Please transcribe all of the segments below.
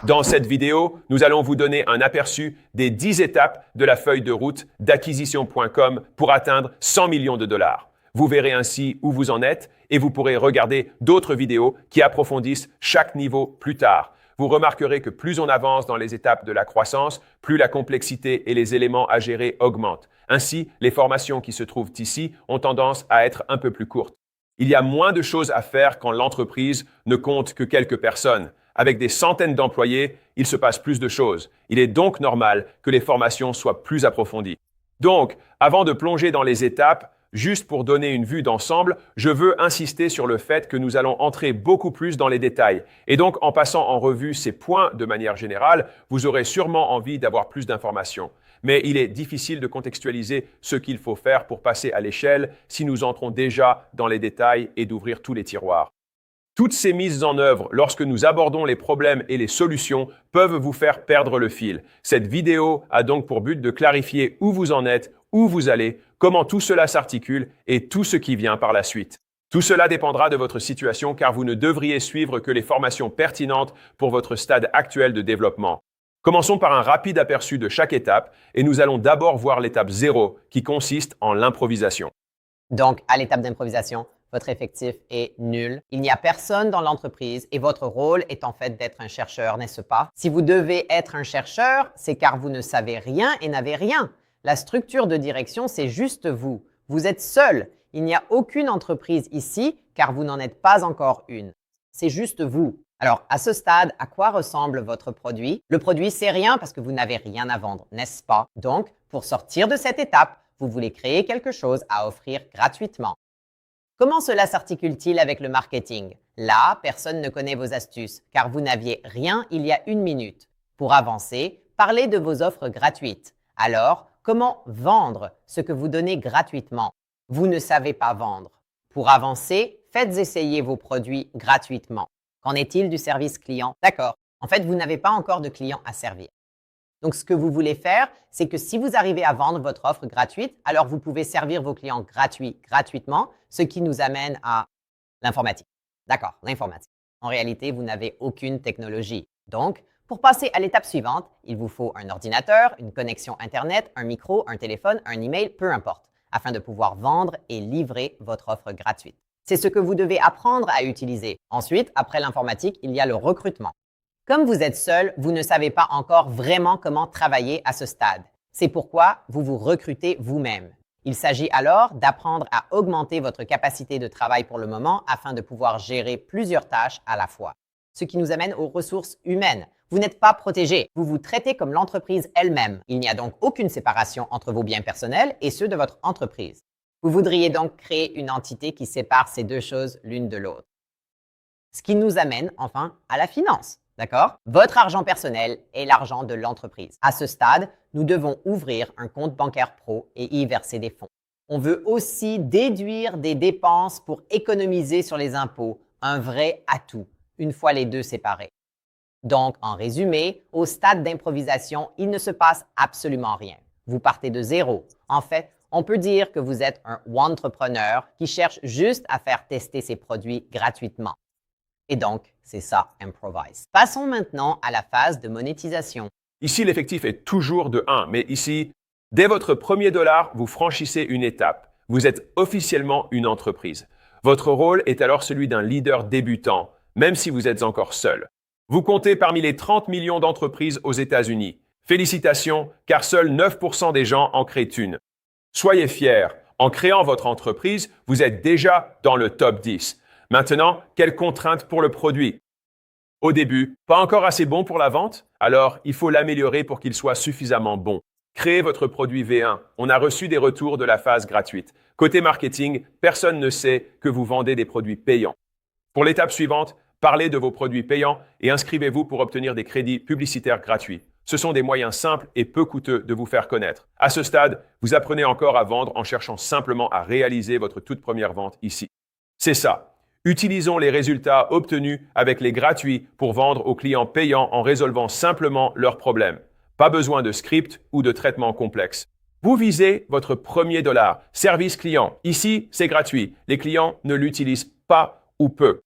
Dans cette vidéo, nous allons vous donner un aperçu des 10 étapes de la feuille de route d'acquisition.com pour atteindre 100 millions de dollars. Vous verrez ainsi où vous en êtes et vous pourrez regarder d'autres vidéos qui approfondissent chaque niveau plus tard. Vous remarquerez que plus on avance dans les étapes de la croissance, plus la complexité et les éléments à gérer augmentent. Ainsi, les formations qui se trouvent ici ont tendance à être un peu plus courtes. Il y a moins de choses à faire quand l'entreprise ne compte que quelques personnes. Avec des centaines d'employés, il se passe plus de choses. Il est donc normal que les formations soient plus approfondies. Donc, avant de plonger dans les étapes, juste pour donner une vue d'ensemble, je veux insister sur le fait que nous allons entrer beaucoup plus dans les détails. Et donc, en passant en revue ces points de manière générale, vous aurez sûrement envie d'avoir plus d'informations. Mais il est difficile de contextualiser ce qu'il faut faire pour passer à l'échelle si nous entrons déjà dans les détails et d'ouvrir tous les tiroirs. Toutes ces mises en œuvre, lorsque nous abordons les problèmes et les solutions, peuvent vous faire perdre le fil. Cette vidéo a donc pour but de clarifier où vous en êtes, où vous allez, comment tout cela s'articule et tout ce qui vient par la suite. Tout cela dépendra de votre situation car vous ne devriez suivre que les formations pertinentes pour votre stade actuel de développement. Commençons par un rapide aperçu de chaque étape et nous allons d'abord voir l'étape 0 qui consiste en l'improvisation. Donc, à l'étape d'improvisation, votre effectif est nul. Il n'y a personne dans l'entreprise et votre rôle est en fait d'être un chercheur, n'est-ce pas? Si vous devez être un chercheur, c'est car vous ne savez rien et n'avez rien. La structure de direction, c'est juste vous. Vous êtes seul. Il n'y a aucune entreprise ici car vous n'en êtes pas encore une. C'est juste vous. Alors, à ce stade, à quoi ressemble votre produit? Le produit, c'est rien parce que vous n'avez rien à vendre, n'est-ce pas? Donc, pour sortir de cette étape, vous voulez créer quelque chose à offrir gratuitement. Comment cela s'articule-t-il avec le marketing? Là, personne ne connaît vos astuces, car vous n'aviez rien il y a une minute. Pour avancer, parlez de vos offres gratuites. Alors, comment vendre ce que vous donnez gratuitement? Vous ne savez pas vendre. Pour avancer, faites essayer vos produits gratuitement. Qu'en est-il du service client? D'accord. En fait, vous n'avez pas encore de clients à servir. Donc, ce que vous voulez faire, c'est que si vous arrivez à vendre votre offre gratuite, alors vous pouvez servir vos clients gratuitement, ce qui nous amène à l'informatique. D'accord, l'informatique. En réalité, vous n'avez aucune technologie. Donc, pour passer à l'étape suivante, il vous faut un ordinateur, une connexion Internet, un micro, un téléphone, un email, peu importe, afin de pouvoir vendre et livrer votre offre gratuite. C'est ce que vous devez apprendre à utiliser. Ensuite, après l'informatique, il y a le recrutement. Comme vous êtes seul, vous ne savez pas encore vraiment comment travailler à ce stade. C'est pourquoi vous vous recrutez vous-même. Il s'agit alors d'apprendre à augmenter votre capacité de travail pour le moment afin de pouvoir gérer plusieurs tâches à la fois. Ce qui nous amène aux ressources humaines. Vous n'êtes pas protégé. Vous vous traitez comme l'entreprise elle-même. Il n'y a donc aucune séparation entre vos biens personnels et ceux de votre entreprise. Vous voudriez donc créer une entité qui sépare ces deux choses l'une de l'autre. Ce qui nous amène enfin à la finance. D'accord? Votre argent personnel est l'argent de l'entreprise. À ce stade, nous devons ouvrir un compte bancaire pro et y verser des fonds. On veut aussi déduire des dépenses pour économiser sur les impôts, un vrai atout, une fois les deux séparés. Donc, en résumé, au stade d'improvisation, il ne se passe absolument rien. Vous partez de zéro. En fait, on peut dire que vous êtes un entrepreneur qui cherche juste à faire tester ses produits gratuitement. Et donc, c'est ça, improvise. Passons maintenant à la phase de monétisation. Ici, l'effectif est toujours de 1, mais ici, dès votre premier dollar, vous franchissez une étape. Vous êtes officiellement une entreprise. Votre rôle est alors celui d'un leader débutant, même si vous êtes encore seul. Vous comptez parmi les 30 millions d'entreprises aux États-Unis. Félicitations, car seuls 9% des gens en créent une. Soyez fiers, en créant votre entreprise, vous êtes déjà dans le top 10. Maintenant, quelles contraintes pour le produit? Au début, pas encore assez bon pour la vente? Alors, il faut l'améliorer pour qu'il soit suffisamment bon. Créez votre produit V1. On a reçu des retours de la phase gratuite. Côté marketing, personne ne sait que vous vendez des produits payants. Pour l'étape suivante, parlez de vos produits payants et inscrivez-vous pour obtenir des crédits publicitaires gratuits. Ce sont des moyens simples et peu coûteux de vous faire connaître. À ce stade, vous apprenez encore à vendre en cherchant simplement à réaliser votre toute première vente ici. C'est ça. Utilisons les résultats obtenus avec les gratuits pour vendre aux clients payants en résolvant simplement leurs problèmes. Pas besoin de script ou de traitement complexe. Vous visez votre premier dollar. Service client. Ici, c'est gratuit. Les clients ne l'utilisent pas ou peu.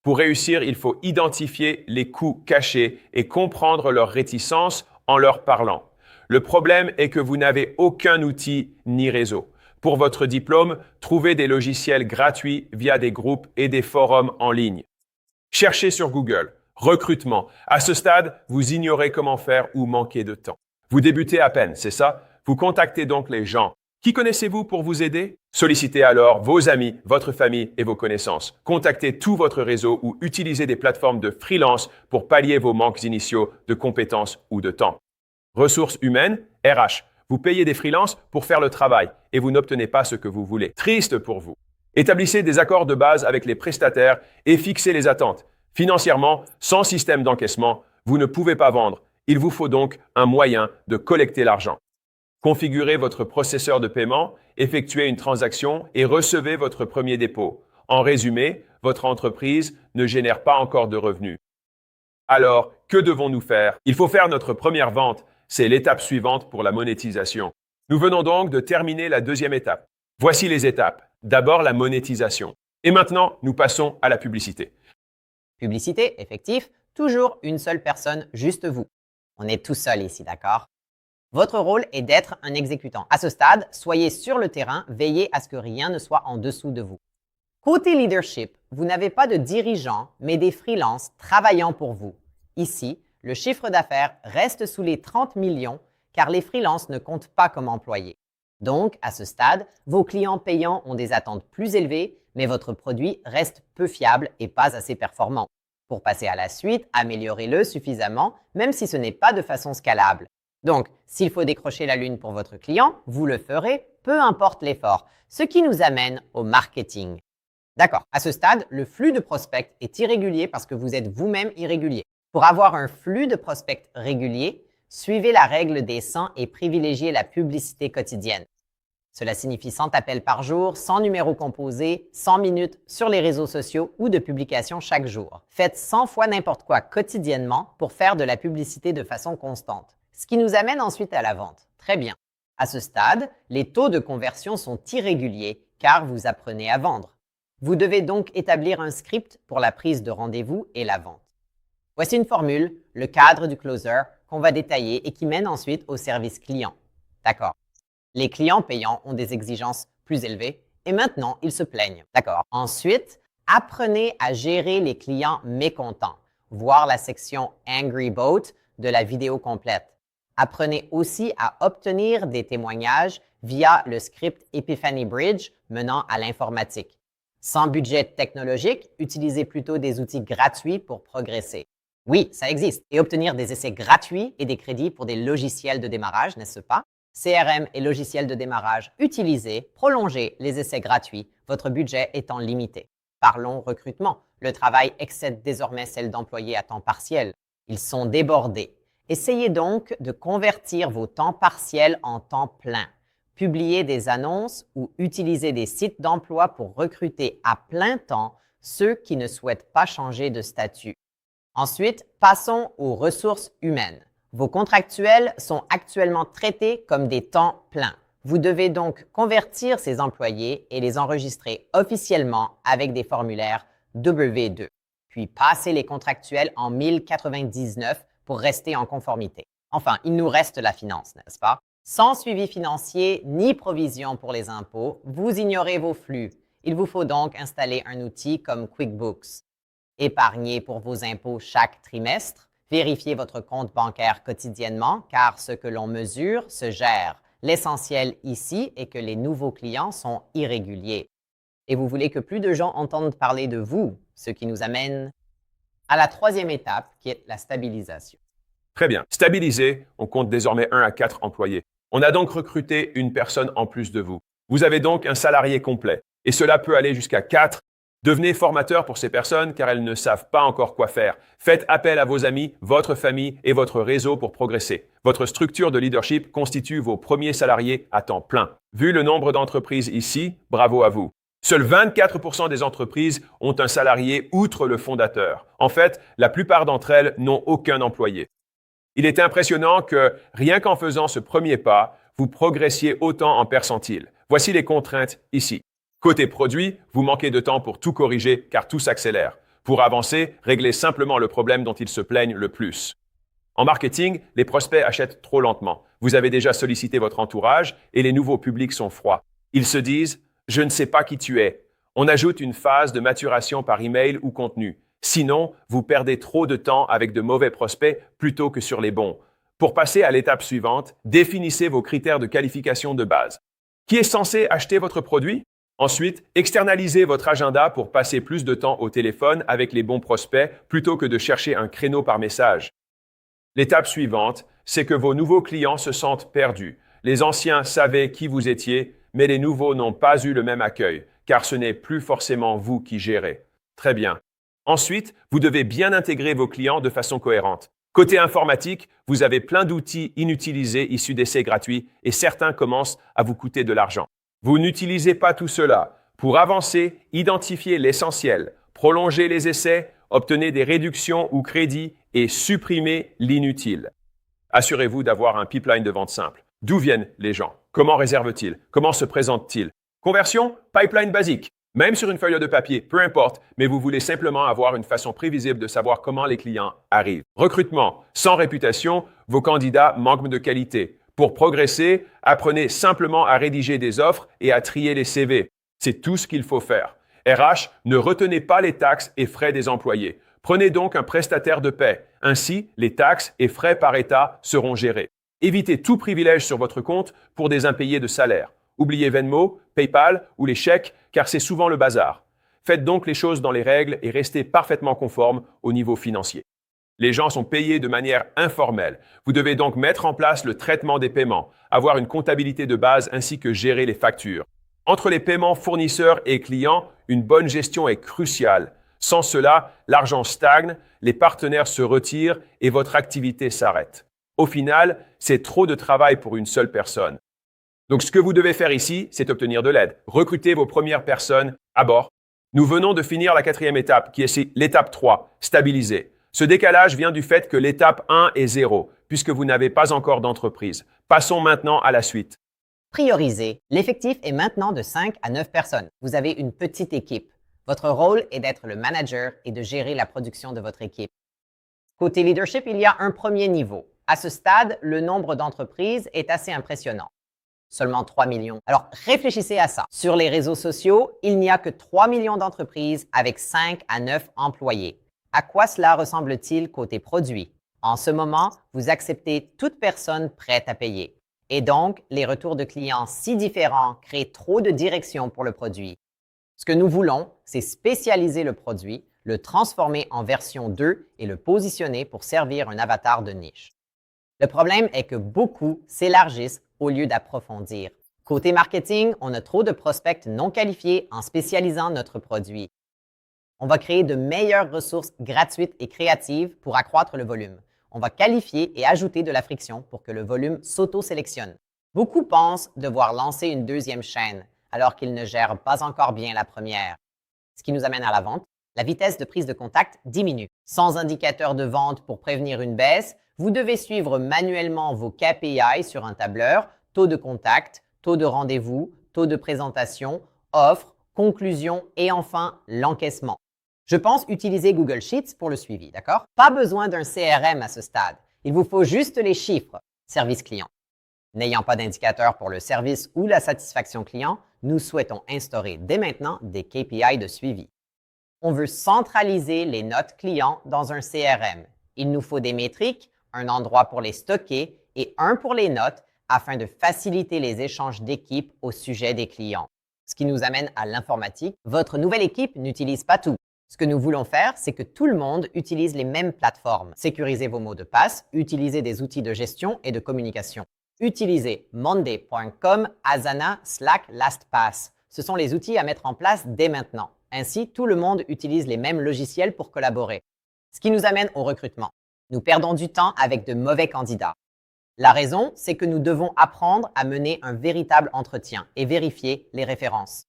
Pour réussir, il faut identifier les coûts cachés et comprendre leurs réticences en leur parlant. Le problème est que vous n'avez aucun outil ni réseau. Pour votre diplôme, trouvez des logiciels gratuits via des groupes et des forums en ligne. Cherchez sur Google. Recrutement. À ce stade, vous ignorez comment faire ou manquez de temps. Vous débutez à peine, c'est ça? Vous contactez donc les gens. Qui connaissez-vous pour vous aider? Sollicitez alors vos amis, votre famille et vos connaissances. Contactez tout votre réseau ou utilisez des plateformes de freelance pour pallier vos manques initiaux de compétences ou de temps. Ressources humaines, RH. Vous payez des freelances pour faire le travail et vous n'obtenez pas ce que vous voulez. Triste pour vous. Établissez des accords de base avec les prestataires et fixez les attentes. Financièrement, sans système d'encaissement, vous ne pouvez pas vendre. Il vous faut donc un moyen de collecter l'argent. Configurez votre processeur de paiement, effectuez une transaction et recevez votre premier dépôt. En résumé, votre entreprise ne génère pas encore de revenus. Alors, que devons-nous faire? Il faut faire notre première vente. C'est l'étape suivante pour la monétisation. Nous venons donc de terminer la deuxième étape. Voici les étapes. D'abord, la monétisation. Et maintenant, nous passons à la publicité. Publicité, effectif, toujours une seule personne, juste vous. On est tout seul ici, d'accord? Votre rôle est d'être un exécutant. À ce stade, soyez sur le terrain, veillez à ce que rien ne soit en dessous de vous. Côté leadership, vous n'avez pas de dirigeants, mais des freelances travaillant pour vous. Ici, le chiffre d'affaires reste sous les 30 millions car les freelances ne comptent pas comme employés. Donc, à ce stade, vos clients payants ont des attentes plus élevées, mais votre produit reste peu fiable et pas assez performant. Pour passer à la suite, améliorez-le suffisamment, même si ce n'est pas de façon scalable. Donc, s'il faut décrocher la lune pour votre client, vous le ferez, peu importe l'effort, ce qui nous amène au marketing. D'accord, à ce stade, le flux de prospects est irrégulier parce que vous êtes vous-même irrégulier. Pour avoir un flux de prospects régulier, suivez la règle des 100 et privilégiez la publicité quotidienne. Cela signifie 100 appels par jour, 100 numéros composés, 100 minutes sur les réseaux sociaux ou de publication chaque jour. Faites 100 fois n'importe quoi quotidiennement pour faire de la publicité de façon constante. Ce qui nous amène ensuite à la vente. Très bien. À ce stade, les taux de conversion sont irréguliers car vous apprenez à vendre. Vous devez donc établir un script pour la prise de rendez-vous et la vente. Voici une formule, le cadre du closer, qu'on va détailler et qui mène ensuite au service client. D'accord. Les clients payants ont des exigences plus élevées et maintenant, ils se plaignent. D'accord. Ensuite, apprenez à gérer les clients mécontents. Voir la section Angry Boat de la vidéo complète. Apprenez aussi à obtenir des témoignages via le script Epiphany Bridge menant à l'informatique. Sans budget technologique, utilisez plutôt des outils gratuits pour progresser. Oui, ça existe. Et obtenir des essais gratuits et des crédits pour des logiciels de démarrage, n'est-ce pas? CRM et logiciels de démarrage, utilisez, prolongez les essais gratuits, votre budget étant limité. Parlons recrutement. Le travail excède désormais celle d'employés à temps partiel. Ils sont débordés. Essayez donc de convertir vos temps partiels en temps plein. Publiez des annonces ou utilisez des sites d'emploi pour recruter à plein temps ceux qui ne souhaitent pas changer de statut. Ensuite, passons aux ressources humaines. Vos contractuels sont actuellement traités comme des temps pleins. Vous devez donc convertir ces employés et les enregistrer officiellement avec des formulaires W2, puis passer les contractuels en 1099 pour rester en conformité. Enfin, il nous reste la finance, n'est-ce pas? Sans suivi financier ni provision pour les impôts, vous ignorez vos flux. Il vous faut donc installer un outil comme QuickBooks. Épargnez pour vos impôts chaque trimestre. Vérifiez votre compte bancaire quotidiennement car ce que l'on mesure se gère. L'essentiel ici est que les nouveaux clients sont irréguliers. Et vous voulez que plus de gens entendent parler de vous, ce qui nous amène à la troisième étape qui est la stabilisation. Très bien. Stabilisé, on compte désormais 1 à 4 employés. On a donc recruté une personne en plus de vous. Vous avez donc un salarié complet. Et cela peut aller jusqu'à 4. Devenez formateur pour ces personnes car elles ne savent pas encore quoi faire. Faites appel à vos amis, votre famille et votre réseau pour progresser. Votre structure de leadership constitue vos premiers salariés à temps plein. Vu le nombre d'entreprises ici, bravo à vous. Seuls 24% des entreprises ont un salarié outre le fondateur. En fait, la plupart d'entre elles n'ont aucun employé. Il est impressionnant que, rien qu'en faisant ce premier pas, vous progressiez autant en percentile. Voici les contraintes ici. Côté produit, vous manquez de temps pour tout corriger car tout s'accélère. Pour avancer, réglez simplement le problème dont ils se plaignent le plus. En marketing, les prospects achètent trop lentement. Vous avez déjà sollicité votre entourage et les nouveaux publics sont froids. Ils se disent « Je ne sais pas qui tu es ». On ajoute une phase de maturation par email ou contenu. Sinon, vous perdez trop de temps avec de mauvais prospects plutôt que sur les bons. Pour passer à l'étape suivante, définissez vos critères de qualification de base. Qui est censé acheter votre produit? Ensuite, externalisez votre agenda pour passer plus de temps au téléphone avec les bons prospects plutôt que de chercher un créneau par message. L'étape suivante, c'est que vos nouveaux clients se sentent perdus. Les anciens savaient qui vous étiez, mais les nouveaux n'ont pas eu le même accueil, car ce n'est plus forcément vous qui gérez. Très bien. Ensuite, vous devez bien intégrer vos clients de façon cohérente. Côté informatique, vous avez plein d'outils inutilisés issus d'essais gratuits et certains commencent à vous coûter de l'argent. Vous n'utilisez pas tout cela. Pour avancer, identifiez l'essentiel, prolongez les essais, obtenez des réductions ou crédits et supprimez l'inutile. Assurez-vous d'avoir un pipeline de vente simple. D'où viennent les gens? Comment réservent-ils? Comment se présentent-ils? Conversion, pipeline basique. Même sur une feuille de papier, peu importe, mais vous voulez simplement avoir une façon prévisible de savoir comment les clients arrivent. Recrutement, sans réputation, vos candidats manquent de qualité. Pour progresser, apprenez simplement à rédiger des offres et à trier les CV. C'est tout ce qu'il faut faire. RH, ne retenez pas les taxes et frais des employés. Prenez donc un prestataire de paie. Ainsi, les taxes et frais par État seront gérés. Évitez tout privilège sur votre compte pour des impayés de salaire. Oubliez Venmo, PayPal ou les chèques, car c'est souvent le bazar. Faites donc les choses dans les règles et restez parfaitement conforme au niveau financier. Les gens sont payés de manière informelle. Vous devez donc mettre en place le traitement des paiements, avoir une comptabilité de base ainsi que gérer les factures. Entre les paiements fournisseurs et clients, une bonne gestion est cruciale. Sans cela, l'argent stagne, les partenaires se retirent et votre activité s'arrête. Au final, c'est trop de travail pour une seule personne. Donc, ce que vous devez faire ici, c'est obtenir de l'aide. Recrutez vos premières personnes à bord. Nous venons de finir la 4e étape, qui est l'étape 3, stabiliser. Ce décalage vient du fait que l'étape 1 est 0, puisque vous n'avez pas encore d'entreprise. Passons maintenant à la suite. Prioriser. L'effectif est maintenant de 5 à 9 personnes. Vous avez une petite équipe. Votre rôle est d'être le manager et de gérer la production de votre équipe. Côté leadership, il y a un premier niveau. À ce stade, le nombre d'entreprises est assez impressionnant. Seulement 3 millions. Alors, réfléchissez à ça. Sur les réseaux sociaux, il n'y a que 3 millions d'entreprises avec 5 à 9 employés. À quoi cela ressemble-t-il côté produit? En ce moment, vous acceptez toute personne prête à payer. Et donc, les retours de clients si différents créent trop de direction pour le produit. Ce que nous voulons, c'est spécialiser le produit, le transformer en version 2 et le positionner pour servir un avatar de niche. Le problème est que beaucoup s'élargissent au lieu d'approfondir. Côté marketing, on a trop de prospects non qualifiés en spécialisant notre produit. On va créer de meilleures ressources gratuites et créatives pour accroître le volume. On va qualifier et ajouter de la friction pour que le volume s'auto-sélectionne. Beaucoup pensent devoir lancer une deuxième chaîne alors qu'ils ne gèrent pas encore bien la première. Ce qui nous amène à la vente. La vitesse de prise de contact diminue. Sans indicateur de vente pour prévenir une baisse, vous devez suivre manuellement vos KPI sur un tableur, taux de contact, taux de rendez-vous, taux de présentation, offre, conclusion et enfin l'encaissement. Je pense utiliser Google Sheets pour le suivi, d'accord? Pas besoin d'un CRM à ce stade. Il vous faut juste les chiffres. Service client. N'ayant pas d'indicateur pour le service ou la satisfaction client, nous souhaitons instaurer dès maintenant des KPI de suivi. On veut centraliser les notes clients dans un CRM. Il nous faut des métriques, un endroit pour les stocker et un pour les notes afin de faciliter les échanges d'équipe au sujet des clients. Ce qui nous amène à l'informatique. Votre nouvelle équipe n'utilise pas tout. Ce que nous voulons faire, c'est que tout le monde utilise les mêmes plateformes. Sécurisez vos mots de passe, utilisez des outils de gestion et de communication. Utilisez monday.com, Asana, Slack, LastPass. Ce sont les outils à mettre en place dès maintenant. Ainsi, tout le monde utilise les mêmes logiciels pour collaborer. Ce qui nous amène au recrutement. Nous perdons du temps avec de mauvais candidats. La raison, c'est que nous devons apprendre à mener un véritable entretien et vérifier les références.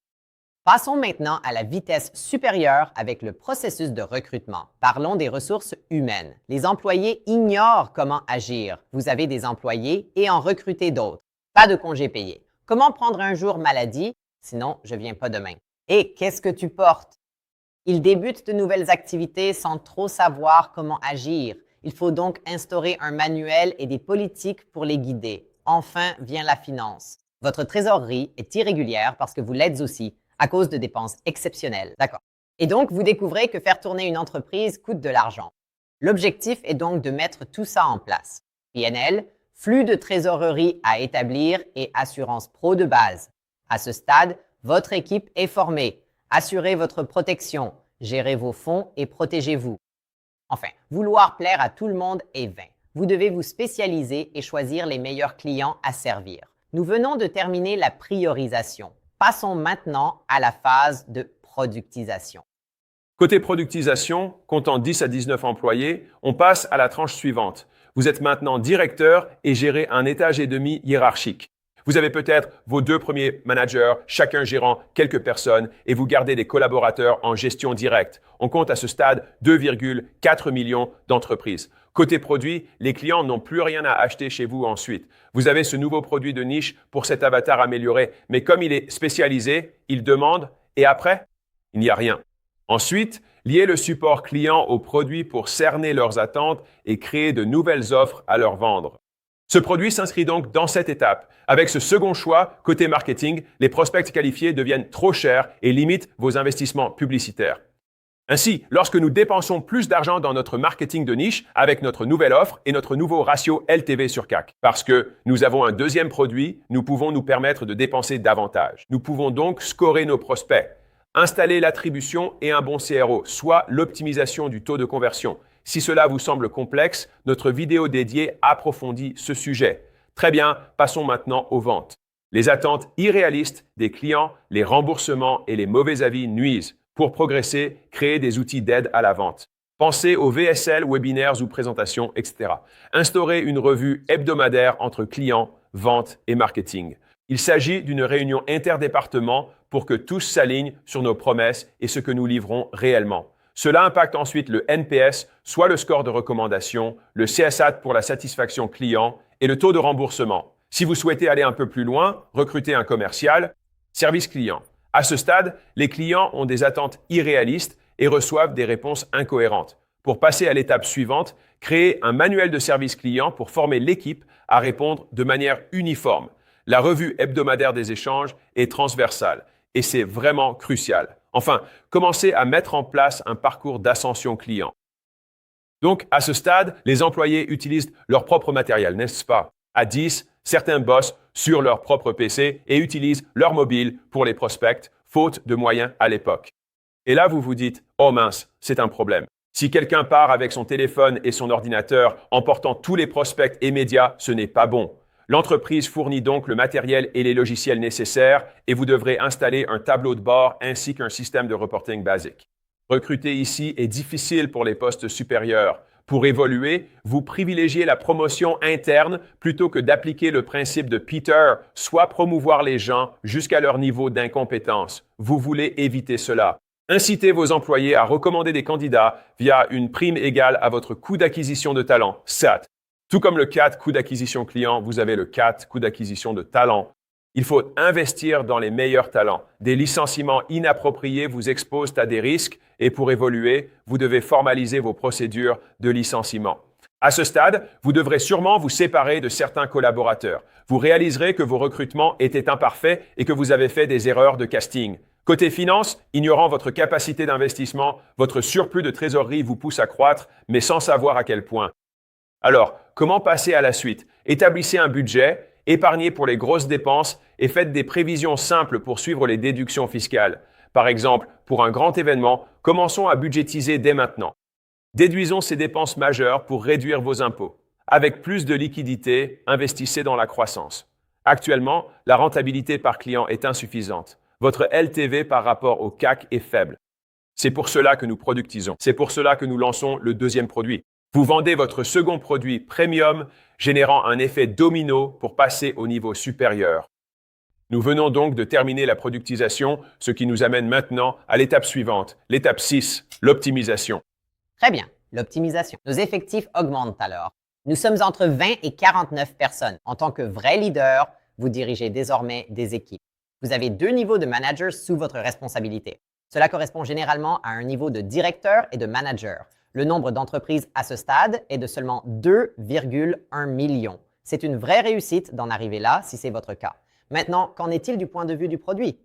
Passons maintenant à la vitesse supérieure avec le processus de recrutement. Parlons des ressources humaines. Les employés ignorent comment agir. Vous avez des employés et en recrutez d'autres. Pas de congés payés. Comment prendre un jour maladie? Sinon, je viens pas demain. Et qu'est-ce que tu portes? Ils débutent de nouvelles activités sans trop savoir comment agir. Il faut donc instaurer un manuel et des politiques pour les guider. Enfin vient la finance. Votre trésorerie est irrégulière parce que vous l'êtes aussi à cause de dépenses exceptionnelles. D'accord. Et donc, vous découvrez que faire tourner une entreprise coûte de l'argent. L'objectif est donc de mettre tout ça en place. PNL, flux de trésorerie à établir et assurance pro de base. À ce stade, votre équipe est formée. Assurez votre protection, gérez vos fonds et protégez-vous. Enfin, vouloir plaire à tout le monde est vain. Vous devez vous spécialiser et choisir les meilleurs clients à servir. Nous venons de terminer la priorisation. Passons maintenant à la phase de productisation. Côté productisation, comptant 10 à 19 employés, on passe à la tranche suivante. Vous êtes maintenant directeur et gérez un étage et demi hiérarchique. Vous avez peut-être vos 2 premiers managers, chacun gérant quelques personnes, et vous gardez des collaborateurs en gestion directe. On compte à ce stade 2,4 millions d'entreprises. Côté produit, les clients n'ont plus rien à acheter chez vous ensuite. Vous avez ce nouveau produit de niche pour cet avatar amélioré, mais comme il est spécialisé, il demande « et après ?» Il n'y a rien. Ensuite, liez le support client aux produits pour cerner leurs attentes et créer de nouvelles offres à leur vendre. Ce produit s'inscrit donc dans cette étape. Avec ce second choix, côté marketing, les prospects qualifiés deviennent trop chers et limitent vos investissements publicitaires. Ainsi, lorsque nous dépensons plus d'argent dans notre marketing de niche avec notre nouvelle offre et notre nouveau ratio LTV sur CAC, parce que nous avons un deuxième produit, nous pouvons nous permettre de dépenser davantage. Nous pouvons donc scorer nos prospects. Installer l'attribution et un bon CRO, soit l'optimisation du taux de conversion. Si cela vous semble complexe, notre vidéo dédiée approfondit ce sujet. Très bien, passons maintenant aux ventes. Les attentes irréalistes des clients, les remboursements et les mauvais avis nuisent. Pour progresser, créez des outils d'aide à la vente. Pensez aux VSL, webinaires ou présentations, etc. Instaurez une revue hebdomadaire entre clients, ventes et marketing. Il s'agit d'une réunion interdépartement pour que tous s'alignent sur nos promesses et ce que nous livrons réellement. Cela impacte ensuite le NPS, soit le score de recommandation, le CSAT pour la satisfaction client et le taux de remboursement. Si vous souhaitez aller un peu plus loin, recrutez un commercial, service client. À ce stade, les clients ont des attentes irréalistes et reçoivent des réponses incohérentes. Pour passer à l'étape suivante, créez un manuel de service client pour former l'équipe à répondre de manière uniforme. La revue hebdomadaire des échanges est transversale et c'est vraiment crucial. Enfin, commencez à mettre en place un parcours d'ascension client. Donc, à ce stade, les employés utilisent leur propre matériel, n'est-ce pas? À 10, certains bossent sur leur propre PC et utilisent leur mobile pour les prospects, faute de moyens à l'époque. Et là, vous vous dites, oh mince, c'est un problème. Si quelqu'un part avec son téléphone et son ordinateur, emportant tous les prospects et médias, ce n'est pas bon. L'entreprise fournit donc le matériel et les logiciels nécessaires et vous devrez installer un tableau de bord ainsi qu'un système de reporting basique. Recruter ici est difficile pour les postes supérieurs. Pour évoluer, vous privilégiez la promotion interne plutôt que d'appliquer le principe de Peter, soit promouvoir les gens jusqu'à leur niveau d'incompétence. Vous voulez éviter cela. Incitez vos employés à recommander des candidats via une prime égale à votre coût d'acquisition de talent, SAT. Tout comme le CAT, coût d'acquisition client, vous avez le CAT, coût d'acquisition de talent. Il faut investir dans les meilleurs talents. Des licenciements inappropriés vous exposent à des risques et pour évoluer, vous devez formaliser vos procédures de licenciement. À ce stade, vous devrez sûrement vous séparer de certains collaborateurs. Vous réaliserez que vos recrutements étaient imparfaits et que vous avez fait des erreurs de casting. Côté finance, ignorant votre capacité d'investissement, votre surplus de trésorerie vous pousse à croître, mais sans savoir à quel point. Alors, comment passer à la suite? Établissez un budget, épargnez pour les grosses dépenses et faites des prévisions simples pour suivre les déductions fiscales. Par exemple, pour un grand événement, commençons à budgétiser dès maintenant. Déduisons ces dépenses majeures pour réduire vos impôts. Avec plus de liquidité, investissez dans la croissance. Actuellement, la rentabilité par client est insuffisante. Votre LTV par rapport au CAC est faible. C'est pour cela que nous productisons. C'est pour cela que nous lançons le deuxième produit. Vous vendez votre second produit premium, générant un effet domino pour passer au niveau supérieur. Nous venons donc de terminer la productisation, ce qui nous amène maintenant à l'étape suivante, l'étape 6, l'optimisation. Très bien, l'optimisation. Nos effectifs augmentent alors. Nous sommes entre 20 et 49 personnes. En tant que vrai leader, vous dirigez désormais des équipes. Vous avez 2 niveaux de managers sous votre responsabilité. Cela correspond généralement à un niveau de directeur et de manager. Le nombre d'entreprises à ce stade est de seulement 2,1 millions. C'est une vraie réussite d'en arriver là si c'est votre cas. Maintenant, qu'en est-il du point de vue du produit?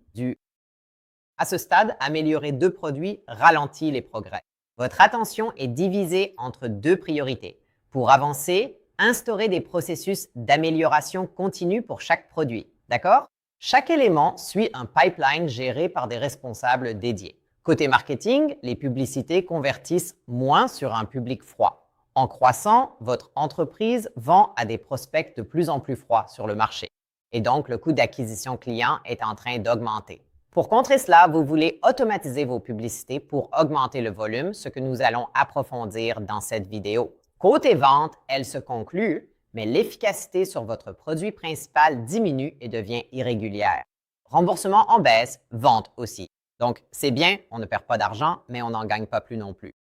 À ce stade, améliorer deux produits ralentit les progrès. Votre attention est divisée entre deux priorités. Pour avancer, instaurez des processus d'amélioration continue pour chaque produit. D'accord? Chaque élément suit un pipeline géré par des responsables dédiés. Côté marketing, les publicités convertissent moins sur un public froid. En croissant, votre entreprise vend à des prospects de plus en plus froids sur le marché. Et donc, le coût d'acquisition client est en train d'augmenter. Pour contrer cela, vous voulez automatiser vos publicités pour augmenter le volume, ce que nous allons approfondir dans cette vidéo. Côté vente, elle se conclut, mais l'efficacité sur votre produit principal diminue et devient irrégulière. Remboursement en baisse, vente aussi. Donc, c'est bien, on ne perd pas d'argent, mais on n'en gagne pas plus non plus.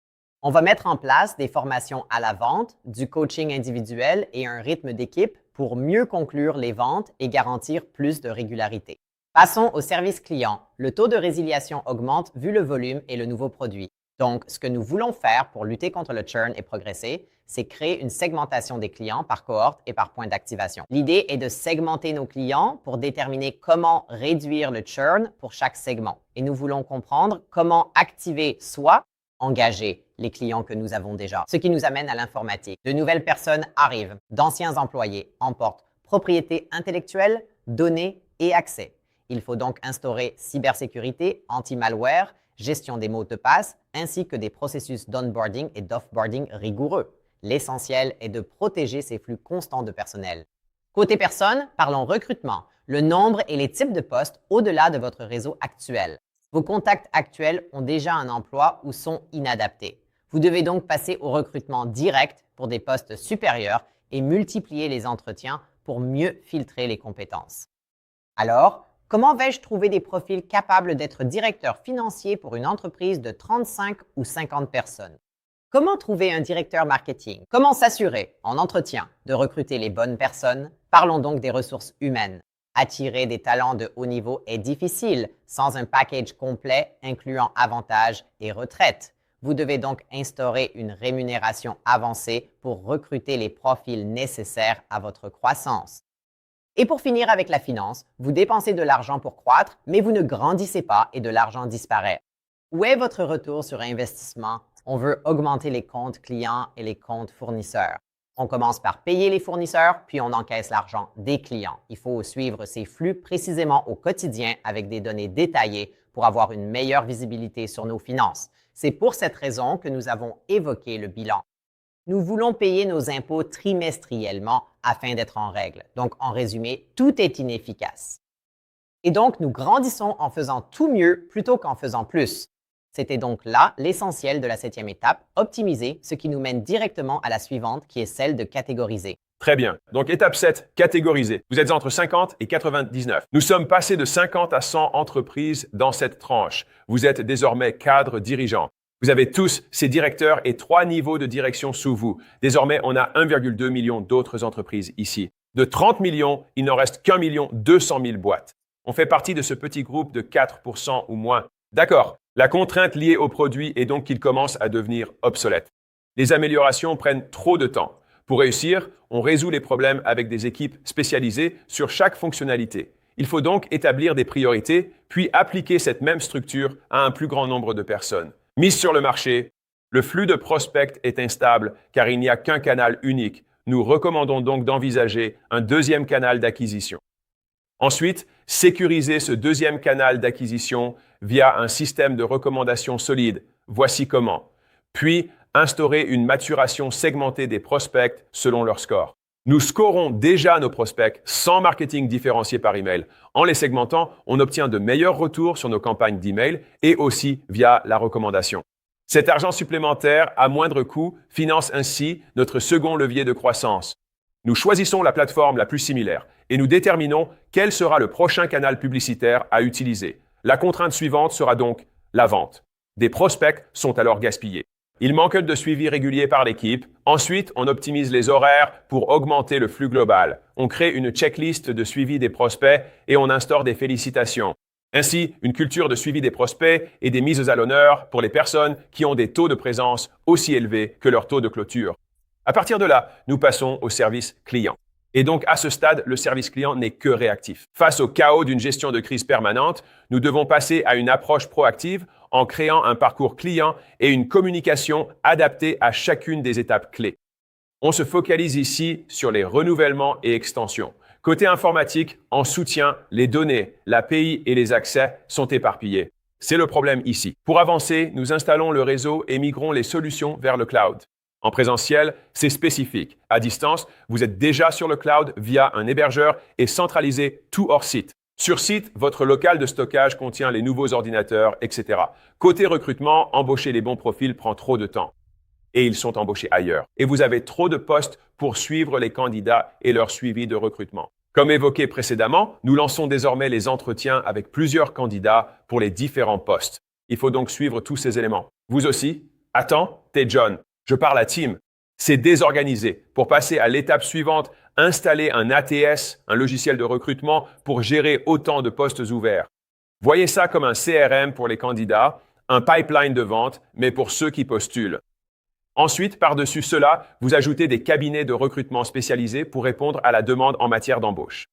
On va mettre en place des formations à la vente, du coaching individuel et un rythme d'équipe pour mieux conclure les ventes et garantir plus de régularité. Passons au service client. Le taux de résiliation augmente vu le volume et le nouveau produit. Donc, ce que nous voulons faire pour lutter contre le churn et progresser, c'est créer une segmentation des clients par cohorte et par point d'activation. L'idée est de segmenter nos clients pour déterminer comment réduire le churn pour chaque segment. Et nous voulons comprendre comment activer, soit engager les clients que nous avons déjà. Ce qui nous amène à l'informatique. De nouvelles personnes arrivent, d'anciens employés emportent propriété intellectuelle, données et accès. Il faut donc instaurer cybersécurité, anti-malware, gestion des mots de passe, ainsi que des processus d'onboarding et d'offboarding rigoureux. L'essentiel est de protéger ces flux constants de personnel. Côté personnes, parlons recrutement, le nombre et les types de postes au-delà de votre réseau actuel. Vos contacts actuels ont déjà un emploi ou sont inadaptés. Vous devez donc passer au recrutement direct pour des postes supérieurs et multiplier les entretiens pour mieux filtrer les compétences. Alors, comment vais-je trouver des profils capables d'être directeur financier pour une entreprise de 35 ou 50 personnes? Comment trouver un directeur marketing? Comment s'assurer, en entretien, de recruter les bonnes personnes? Parlons donc des ressources humaines. Attirer des talents de haut niveau est difficile sans un package complet incluant avantages et retraites. Vous devez donc instaurer une rémunération avancée pour recruter les profils nécessaires à votre croissance. Et pour finir avec la finance, vous dépensez de l'argent pour croître, mais vous ne grandissez pas et de l'argent disparaît. Où est votre retour sur investissement? On veut augmenter les comptes clients et les comptes fournisseurs. On commence par payer les fournisseurs, puis on encaisse l'argent des clients. Il faut suivre ces flux précisément au quotidien avec des données détaillées pour avoir une meilleure visibilité sur nos finances. C'est pour cette raison que nous avons évoqué le bilan. Nous voulons payer nos impôts trimestriellement afin d'être en règle. Donc, en résumé, tout est inefficace. Et donc, nous grandissons en faisant tout mieux plutôt qu'en faisant plus. C'était donc là l'essentiel de la 7e étape, optimiser, ce qui nous mène directement à la suivante qui est celle de catégoriser. Très bien. Donc, étape 7, catégoriser. Vous êtes entre 50 et 99. Nous sommes passés de 50 à 100 entreprises dans cette tranche. Vous êtes désormais cadre dirigeant. Vous avez tous ces directeurs et 3 niveaux de direction sous vous. Désormais, on a 1,2 million d'autres entreprises ici. De 30 millions, il n'en reste qu'1 200 000 boîtes. On fait partie de ce petit groupe de 4% ou moins. D'accord. La contrainte liée au produit est donc qu'il commence à devenir obsolète. Les améliorations prennent trop de temps. Pour réussir, on résout les problèmes avec des équipes spécialisées sur chaque fonctionnalité. Il faut donc établir des priorités, puis appliquer cette même structure à un plus grand nombre de personnes. Mise sur le marché, le flux de prospects est instable car il n'y a qu'un canal unique. Nous recommandons donc d'envisager un deuxième canal d'acquisition. Ensuite, sécuriser ce deuxième canal d'acquisition via un système de recommandation solide. Voici comment. Puis, instaurer une maturation segmentée des prospects selon leur score. Nous scorons déjà nos prospects sans marketing différencié par email. En les segmentant, on obtient de meilleurs retours sur nos campagnes d'email et aussi via la recommandation. Cet argent supplémentaire à moindre coût finance ainsi notre second levier de croissance. Nous choisissons la plateforme la plus similaire et nous déterminons quel sera le prochain canal publicitaire à utiliser. La contrainte suivante sera donc la vente. Des prospects sont alors gaspillés. Il manque de suivi régulier par l'équipe. Ensuite, on optimise les horaires pour augmenter le flux global. On crée une checklist de suivi des prospects et on instaure des félicitations. Ainsi, une culture de suivi des prospects et des mises à l'honneur pour les personnes qui ont des taux de présence aussi élevés que leur taux de clôture. À partir de là, nous passons au service client. Et donc, à ce stade, le service client n'est que réactif. Face au chaos d'une gestion de crise permanente, nous devons passer à une approche proactive en créant un parcours client et une communication adaptée à chacune des étapes clés. On se focalise ici sur les renouvellements et extensions. Côté informatique, en soutien, les données, l'API et les accès sont éparpillés. C'est le problème ici. Pour avancer, nous installons le réseau et migrons les solutions vers le cloud. En présentiel, c'est spécifique. À distance, vous êtes déjà sur le cloud via un hébergeur et centralisez tout hors site. Sur site, votre local de stockage contient les nouveaux ordinateurs, etc. Côté recrutement, embaucher les bons profils prend trop de temps. Et ils sont embauchés ailleurs. Et vous avez trop de postes pour suivre les candidats et leur suivi de recrutement. Comme évoqué précédemment, nous lançons désormais les entretiens avec plusieurs candidats pour les différents postes. Il faut donc suivre tous ces éléments. Vous aussi? Attends, t'es John. Je parle à Tim. C'est désorganisé. Pour passer à l'étape suivante, installer un ATS, un logiciel de recrutement, pour gérer autant de postes ouverts. Voyez ça comme un CRM pour les candidats, un pipeline de vente, mais pour ceux qui postulent. Ensuite, par-dessus cela, vous ajoutez des cabinets de recrutement spécialisés pour répondre à la demande en matière d'embauche.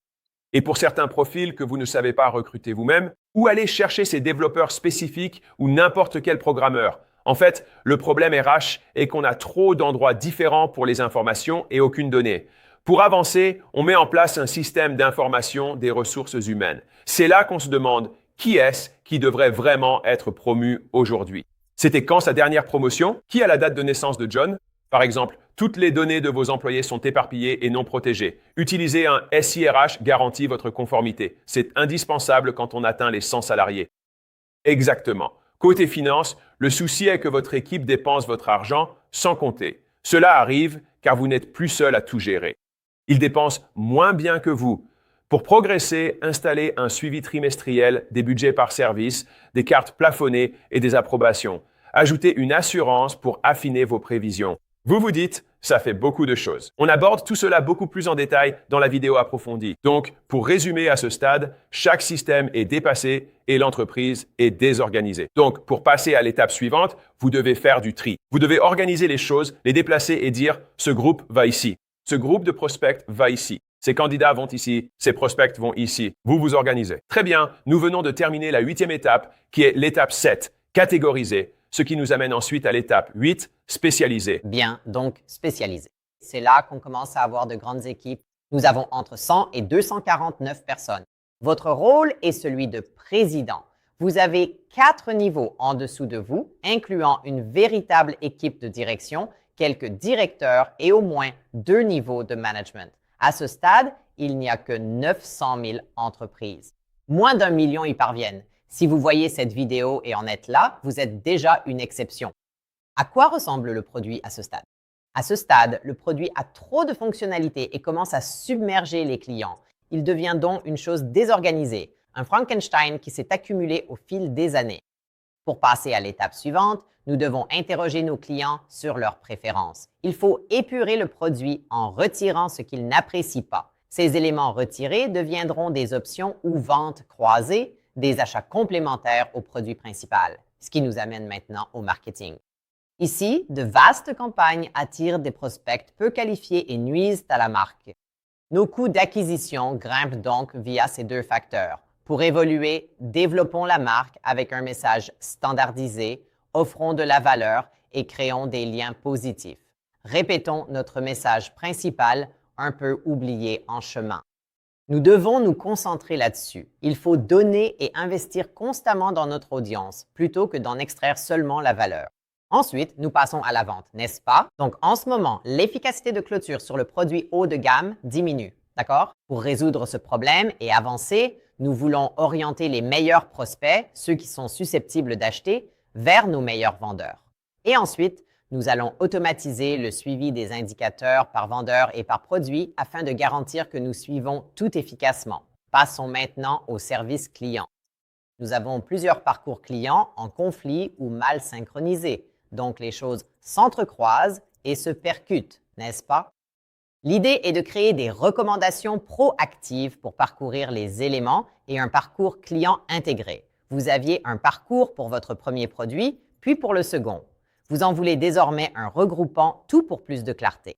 Et pour certains profils que vous ne savez pas recruter vous-même, où aller chercher ces développeurs spécifiques ou n'importe quel programmeur. En fait, le problème RH est qu'on a trop d'endroits différents pour les informations et aucune donnée. Pour avancer, on met en place un système d'information des ressources humaines. C'est là qu'on se demande qui est-ce qui devrait vraiment être promu aujourd'hui. C'était quand sa dernière promotion? Qui a la date de naissance de John? Par exemple, toutes les données de vos employés sont éparpillées et non protégées. Utilisez un SIRH garantit votre conformité. C'est indispensable quand on atteint les 100 salariés. Exactement. Côté finance, le souci est que votre équipe dépense votre argent sans compter. Cela arrive car vous n'êtes plus seul à tout gérer. Ils dépensent moins bien que vous. Pour progresser, installez un suivi trimestriel des budgets par service, des cartes plafonnées et des approbations. Ajoutez une assurance pour affiner vos prévisions. Vous vous dites, ça fait beaucoup de choses. On aborde tout cela beaucoup plus en détail dans la vidéo approfondie. Donc, pour résumer à ce stade, chaque système est dépassé et l'entreprise est désorganisée. Donc, pour passer à l'étape suivante, vous devez faire du tri. Vous devez organiser les choses, les déplacer et dire, ce groupe va ici. Ce groupe de prospects va ici. Ces candidats vont ici, ces prospects vont ici. Vous vous organisez. Très bien, nous venons de terminer la 8e étape, qui est l'étape 7, catégoriser, ce qui nous amène ensuite à l'étape 8, spécialiser. Bien, donc spécialiser. C'est là qu'on commence à avoir de grandes équipes. Nous avons entre 100 et 249 personnes. Votre rôle est celui de président. Vous avez 4 niveaux en dessous de vous, incluant une véritable équipe de direction, quelques directeurs et au moins 2 niveaux de management. À ce stade, il n'y a que 900 000 entreprises. Moins d'1 million y parviennent. Si vous voyez cette vidéo et en êtes là, vous êtes déjà une exception. À quoi ressemble le produit à ce stade? À ce stade, le produit a trop de fonctionnalités et commence à submerger les clients. Il devient donc une chose désorganisée, un Frankenstein qui s'est accumulé au fil des années. Pour passer à l'étape suivante, nous devons interroger nos clients sur leurs préférences. Il faut épurer le produit en retirant ce qu'ils n'apprécient pas. Ces éléments retirés deviendront des options ou ventes croisées, des achats complémentaires au produit principal, ce qui nous amène maintenant au marketing. Ici, de vastes campagnes attirent des prospects peu qualifiés et nuisent à la marque. Nos coûts d'acquisition grimpent donc via ces 2 facteurs. Pour évoluer, développons la marque avec un message standardisé, offrons de la valeur et créons des liens positifs. Répétons notre message principal, un peu oublié en chemin. Nous devons nous concentrer là-dessus. Il faut donner et investir constamment dans notre audience, plutôt que d'en extraire seulement la valeur. Ensuite, nous passons à la vente, n'est-ce pas? Donc, en ce moment, l'efficacité de clôture sur le produit haut de gamme diminue. D'accord? Pour résoudre ce problème et avancer, nous voulons orienter les meilleurs prospects, ceux qui sont susceptibles d'acheter, vers nos meilleurs vendeurs. Et ensuite, nous allons automatiser le suivi des indicateurs par vendeur et par produit afin de garantir que nous suivons tout efficacement. Passons maintenant au service client. Nous avons plusieurs parcours clients en conflit ou mal synchronisés, donc les choses s'entrecroisent et se percutent, n'est-ce pas? L'idée est de créer des recommandations proactives pour parcourir les éléments et un parcours client intégré. Vous aviez un parcours pour votre premier produit, puis pour le second. Vous en voulez désormais un regroupant, tout pour plus de clarté.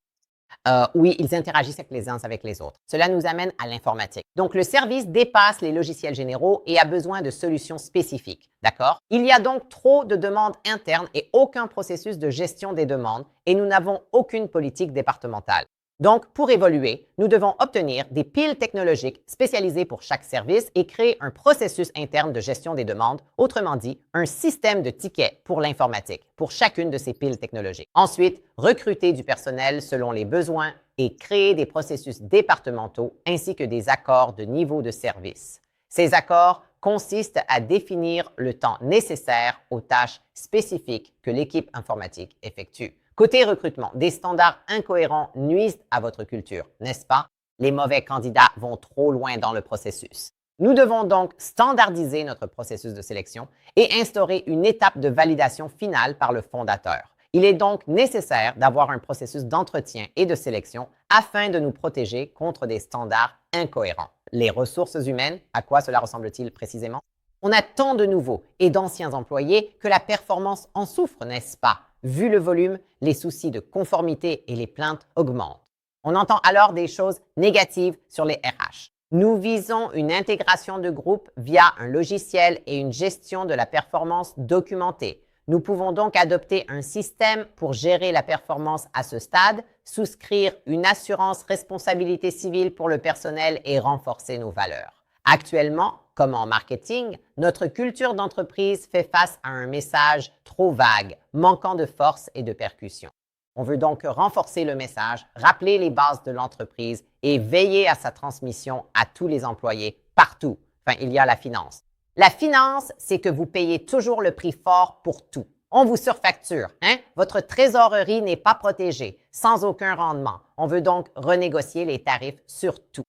Oui, ils interagissent les uns avec les autres. Cela nous amène à l'informatique. Donc, le service dépasse les logiciels généraux et a besoin de solutions spécifiques. D'accord? Il y a donc trop de demandes internes et aucun processus de gestion des demandes et nous n'avons aucune politique départementale. Donc, pour évoluer, nous devons obtenir des piles technologiques spécialisées pour chaque service et créer un processus interne de gestion des demandes, autrement dit, un système de tickets pour l'informatique, pour chacune de ces piles technologiques. Ensuite, recruter du personnel selon les besoins et créer des processus départementaux ainsi que des accords de niveau de service. Ces accords consistent à définir le temps nécessaire aux tâches spécifiques que l'équipe informatique effectue. Côté recrutement, des standards incohérents nuisent à votre culture, n'est-ce pas? Les mauvais candidats vont trop loin dans le processus. Nous devons donc standardiser notre processus de sélection et instaurer une étape de validation finale par le fondateur. Il est donc nécessaire d'avoir un processus d'entretien et de sélection afin de nous protéger contre des standards incohérents. Les ressources humaines, à quoi cela ressemble-t-il précisément? On a tant de nouveaux et d'anciens employés que la performance en souffre, n'est-ce pas? Vu le volume, les soucis de conformité et les plaintes augmentent. On entend alors des choses négatives sur les RH. Nous visons une intégration de groupe via un logiciel et une gestion de la performance documentée. Nous pouvons donc adopter un système pour gérer la performance à ce stade, souscrire une assurance responsabilité civile pour le personnel et renforcer nos valeurs. Actuellement, comme en marketing, notre culture d'entreprise fait face à un message trop vague, manquant de force et de percussion. On veut donc renforcer le message, rappeler les bases de l'entreprise et veiller à sa transmission à tous les employés, partout. Enfin, il y a la finance. La finance, c'est que vous payez toujours le prix fort pour tout. On vous surfacture, hein? Votre trésorerie n'est pas protégée, sans aucun rendement. On veut donc renégocier les tarifs sur tout.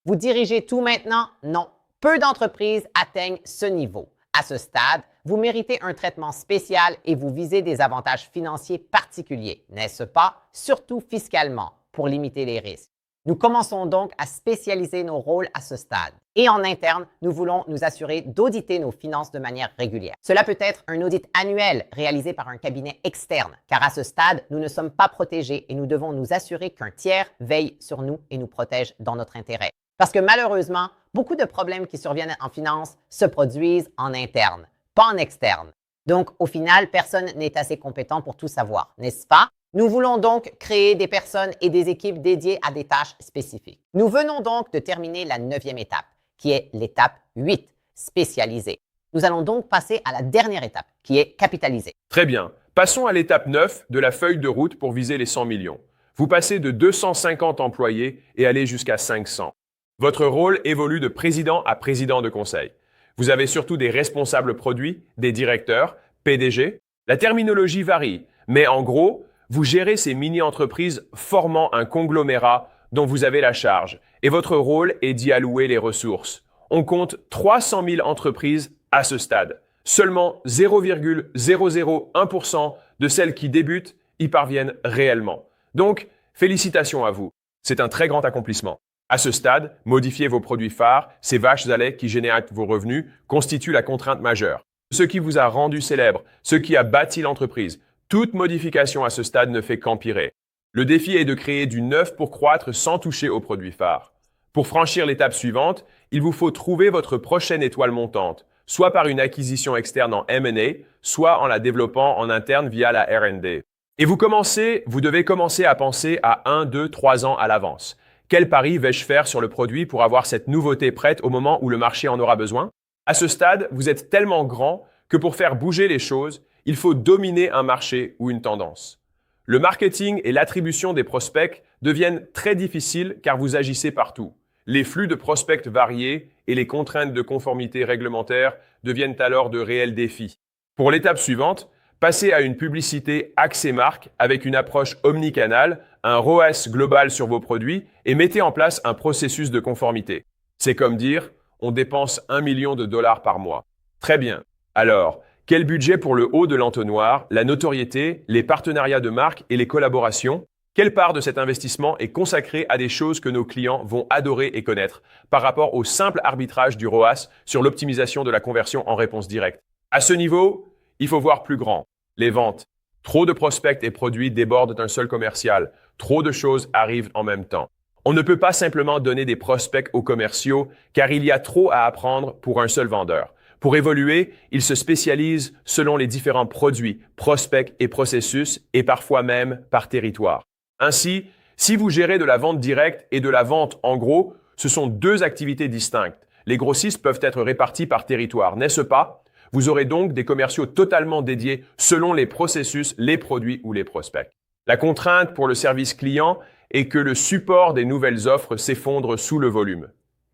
Vous dirigez tout maintenant? Non. Peu d'entreprises atteignent ce niveau. À ce stade, vous méritez un traitement spécial et vous visez des avantages financiers particuliers, n'est-ce pas? Surtout fiscalement, pour limiter les risques. Nous commençons donc à spécialiser nos rôles à ce stade. Et en interne, nous voulons nous assurer d'auditer nos finances de manière régulière. Cela peut être un audit annuel réalisé par un cabinet externe, car à ce stade, nous ne sommes pas protégés et nous devons nous assurer qu'un tiers veille sur nous et nous protège dans notre intérêt. Parce que malheureusement, beaucoup de problèmes qui surviennent en finance se produisent en interne, pas en externe. Donc, au final, personne n'est assez compétent pour tout savoir, n'est-ce pas? Nous voulons donc créer des personnes et des équipes dédiées à des tâches spécifiques. Nous venons donc de terminer la 9e étape, qui est l'étape 8, spécialiser. Nous allons donc passer à la dernière étape, qui est capitaliser. Très bien. Passons à l'étape 9 de la feuille de route pour viser les 100 millions. Vous passez de 250 employés et allez jusqu'à 500. Votre rôle évolue de président à président de conseil. Vous avez surtout des responsables produits, des directeurs, PDG. La terminologie varie, mais en gros, vous gérez ces mini-entreprises formant un conglomérat dont vous avez la charge et votre rôle est d'y allouer les ressources. On compte 300 000 entreprises à ce stade. Seulement 0,001% de celles qui débutent y parviennent réellement. Donc, félicitations à vous. C'est un très grand accomplissement. À ce stade, modifier vos produits phares, ces vaches à lait qui génèrent vos revenus, constitue la contrainte majeure. Ce qui vous a rendu célèbre, ce qui a bâti l'entreprise, toute modification à ce stade ne fait qu'empirer. Le défi est de créer du neuf pour croître sans toucher aux produits phares. Pour franchir l'étape suivante, il vous faut trouver votre prochaine étoile montante, soit par une acquisition externe en M&A, soit en la développant en interne via la R&D. Et vous devez commencer à penser à 1, 2, 3 ans à l'avance. Quel pari vais-je faire sur le produit pour avoir cette nouveauté prête au moment où le marché en aura besoin? À ce stade, vous êtes tellement grand que pour faire bouger les choses, il faut dominer un marché ou une tendance. Le marketing et l'attribution des prospects deviennent très difficiles car vous agissez partout. Les flux de prospects variés et les contraintes de conformité réglementaire deviennent alors de réels défis. Pour l'étape suivante, passez à une publicité axée marque avec une approche omnicanale, un ROAS global sur vos produits et mettez en place un processus de conformité. C'est comme dire, on dépense 1 million de dollars par mois. Très bien. Alors, quel budget pour le haut de l'entonnoir, la notoriété, les partenariats de marque et les collaborations? Quelle part de cet investissement est consacrée à des choses que nos clients vont adorer et connaître par rapport au simple arbitrage du ROAS sur l'optimisation de la conversion en réponse directe? À ce niveau, il faut voir plus grand. Les ventes. Trop de prospects et produits débordent d'un seul commercial. Trop de choses arrivent en même temps. On ne peut pas simplement donner des prospects aux commerciaux car il y a trop à apprendre pour un seul vendeur. Pour évoluer, ils se spécialisent selon les différents produits, prospects et processus et parfois même par territoire. Ainsi, si vous gérez de la vente directe et de la vente en gros, ce sont deux activités distinctes. Les grossistes peuvent être répartis par territoire, n'est-ce pas? Vous aurez donc des commerciaux totalement dédiés selon les processus, les produits ou les prospects. La contrainte pour le service client est que le support des nouvelles offres s'effondre sous le volume.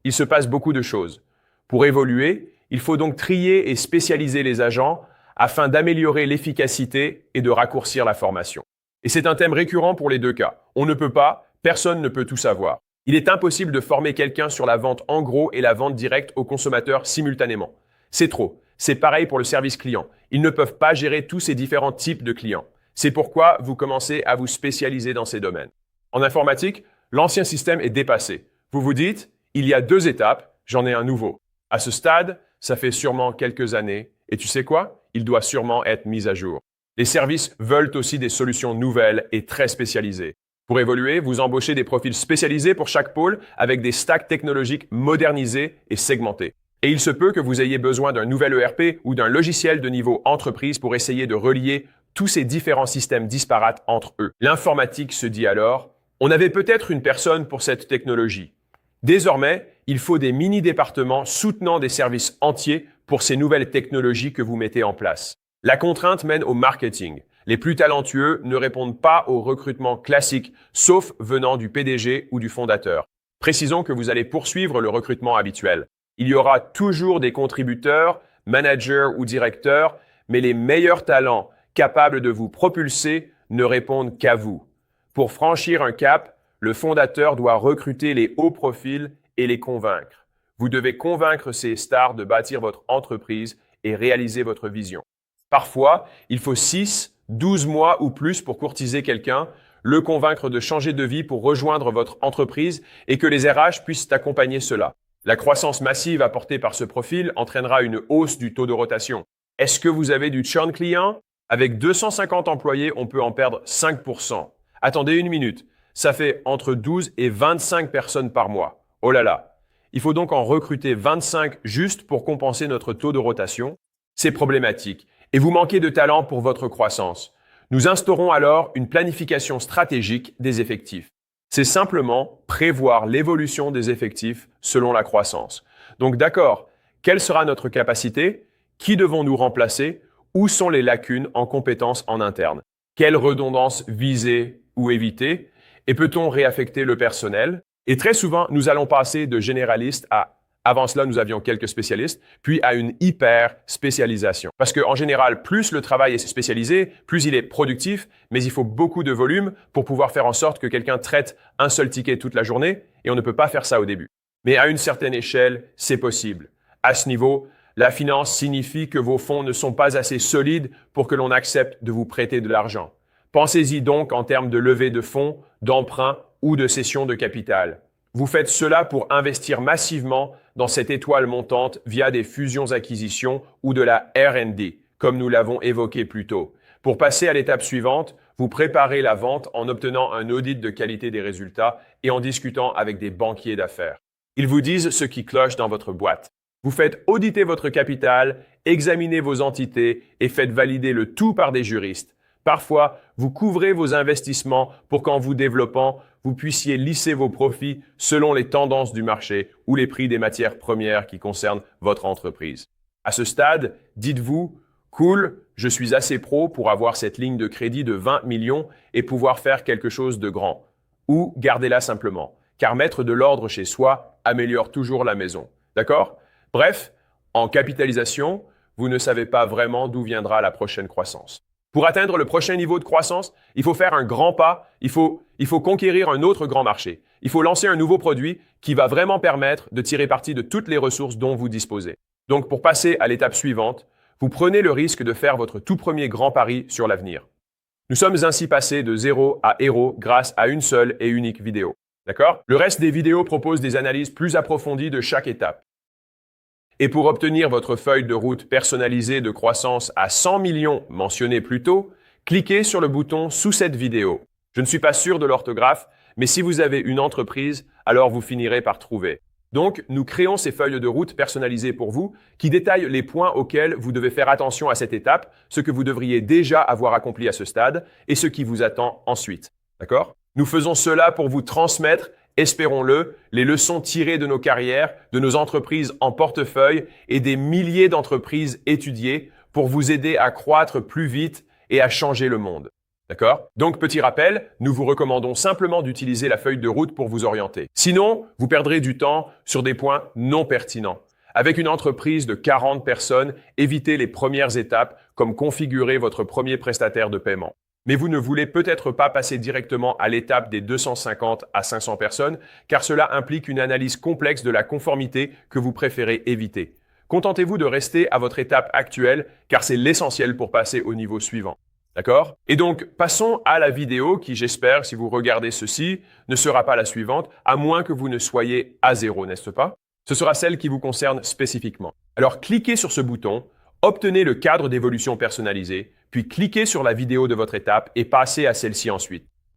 Il se passe beaucoup de choses. Pour évoluer, il faut donc trier et spécialiser les agents afin d'améliorer l'efficacité et de raccourcir la formation. Et c'est un thème récurrent pour les deux cas. On ne peut pas, personne ne peut tout savoir. Il est impossible de former quelqu'un sur la vente en gros et la vente directe aux consommateurs simultanément. C'est trop. C'est pareil pour le service client. Ils ne peuvent pas gérer tous ces différents types de clients. C'est pourquoi vous commencez à vous spécialiser dans ces domaines. En informatique, l'ancien système est dépassé. Vous vous dites, il y a 2 étapes, j'en ai un nouveau. À ce stade, ça fait sûrement quelques années. Et tu sais quoi? Il doit sûrement être mis à jour. Les services veulent aussi des solutions nouvelles et très spécialisées. Pour évoluer, vous embauchez des profils spécialisés pour chaque pôle avec des stacks technologiques modernisés et segmentés. Et il se peut que vous ayez besoin d'un nouvel ERP ou d'un logiciel de niveau entreprise pour essayer de relier tous ces différents systèmes disparates entre eux. L'informatique se dit alors, on avait peut-être une personne pour cette technologie. Désormais, il faut des mini-départements soutenant des services entiers pour ces nouvelles technologies que vous mettez en place. La contrainte mène au marketing. Les plus talentueux ne répondent pas au recrutement classique, sauf venant du PDG ou du fondateur. Précisons que vous allez poursuivre le recrutement habituel. Il y aura toujours des contributeurs, managers ou directeurs, mais les meilleurs talents capables de vous propulser ne répondent qu'à vous. Pour franchir un cap, le fondateur doit recruter les hauts profils et les convaincre. Vous devez convaincre ces stars de bâtir votre entreprise et réaliser votre vision. Parfois, il faut 6, 12 mois ou plus pour courtiser quelqu'un, le convaincre de changer de vie pour rejoindre votre entreprise et que les RH puissent accompagner cela. La croissance massive apportée par ce profil entraînera une hausse du taux de rotation. Est-ce que vous avez du churn client? Avec 250 employés, on peut en perdre 5%. Attendez une minute. Ça fait entre 12 et 25 personnes par mois. Oh là là. Il faut donc en recruter 25 juste pour compenser notre taux de rotation. C'est problématique. Et vous manquez de talent pour votre croissance. Nous instaurons alors une planification stratégique des effectifs. C'est simplement prévoir l'évolution des effectifs selon la croissance. Donc d'accord, quelle sera notre capacité? Qui devons-nous remplacer? Où sont les lacunes en compétences en interne? Quelle redondance viser ou éviter? Et peut-on réaffecter le personnel? Et très souvent, nous allons passer de généralistes à avant cela, nous avions quelques spécialistes, puis à une hyper spécialisation. Parce qu'en général, plus le travail est spécialisé, plus il est productif, mais il faut beaucoup de volume pour pouvoir faire en sorte que quelqu'un traite un seul ticket toute la journée, et on ne peut pas faire ça au début. Mais à une certaine échelle, c'est possible. À ce niveau, la finance signifie que vos fonds ne sont pas assez solides pour que l'on accepte de vous prêter de l'argent. Pensez-y donc en termes de levée de fonds, d'emprunt ou de cession de capital. Vous faites cela pour investir massivement dans cette étoile montante via des fusions-acquisitions ou de la R&D, comme nous l'avons évoqué plus tôt. Pour passer à l'étape suivante, vous préparez la vente en obtenant un audit de qualité des résultats et en discutant avec des banquiers d'affaires. Ils vous disent ce qui cloche dans votre boîte. Vous faites auditer votre capital, examinez vos entités et faites valider le tout par des juristes. Parfois, vous couvrez vos investissements pour qu'en vous développant, vous puissiez lisser vos profits selon les tendances du marché ou les prix des matières premières qui concernent votre entreprise. À ce stade, dites-vous, cool, je suis assez pro pour avoir cette ligne de crédit de 20 millions et pouvoir faire quelque chose de grand. Ou gardez-la simplement, car mettre de l'ordre chez soi améliore toujours la maison. D'accord? Bref, en capitalisation, vous ne savez pas vraiment d'où viendra la prochaine croissance. Pour atteindre le prochain niveau de croissance, il faut faire un grand pas, il faut conquérir un autre grand marché. Il faut lancer un nouveau produit qui va vraiment permettre de tirer parti de toutes les ressources dont vous disposez. Donc, pour passer à l'étape suivante, vous prenez le risque de faire votre tout premier grand pari sur l'avenir. Nous sommes ainsi passés de 0 à héros grâce à une seule et unique vidéo. D'accord? Le reste des vidéos proposent des analyses plus approfondies de chaque étape. Et pour obtenir votre feuille de route personnalisée de croissance à 100 millions mentionnée plus tôt, cliquez sur le bouton sous cette vidéo. Je ne suis pas sûr de l'orthographe, mais si vous avez une entreprise, alors vous finirez par trouver. Donc, nous créons ces feuilles de route personnalisées pour vous qui détaillent les points auxquels vous devez faire attention à cette étape, ce que vous devriez déjà avoir accompli à ce stade et ce qui vous attend ensuite. D'accord? Nous faisons cela pour vous transmettre, espérons-le, les leçons tirées de nos carrières, de nos entreprises en portefeuille et des milliers d'entreprises étudiées pour vous aider à croître plus vite et à changer le monde. D'accord? Donc, petit rappel, nous vous recommandons simplement d'utiliser la feuille de route pour vous orienter. Sinon, vous perdrez du temps sur des points non pertinents. Avec une entreprise de 40 personnes, évitez les premières étapes comme configurer votre premier prestataire de paiement. Mais vous ne voulez peut-être pas passer directement à l'étape des 250 à 500 personnes, car cela implique une analyse complexe de la conformité que vous préférez éviter. Contentez-vous de rester à votre étape actuelle, car c'est l'essentiel pour passer au niveau suivant. D'accord? Et donc, passons à la vidéo qui, j'espère, si vous regardez ceci, ne sera pas la suivante, à moins que vous ne soyez à zéro, n'est-ce pas? Ce sera celle qui vous concerne spécifiquement. Alors, cliquez sur ce bouton, obtenez le cadre d'évolution personnalisé, puis cliquez sur la vidéo de votre étape et passez à celle-ci ensuite.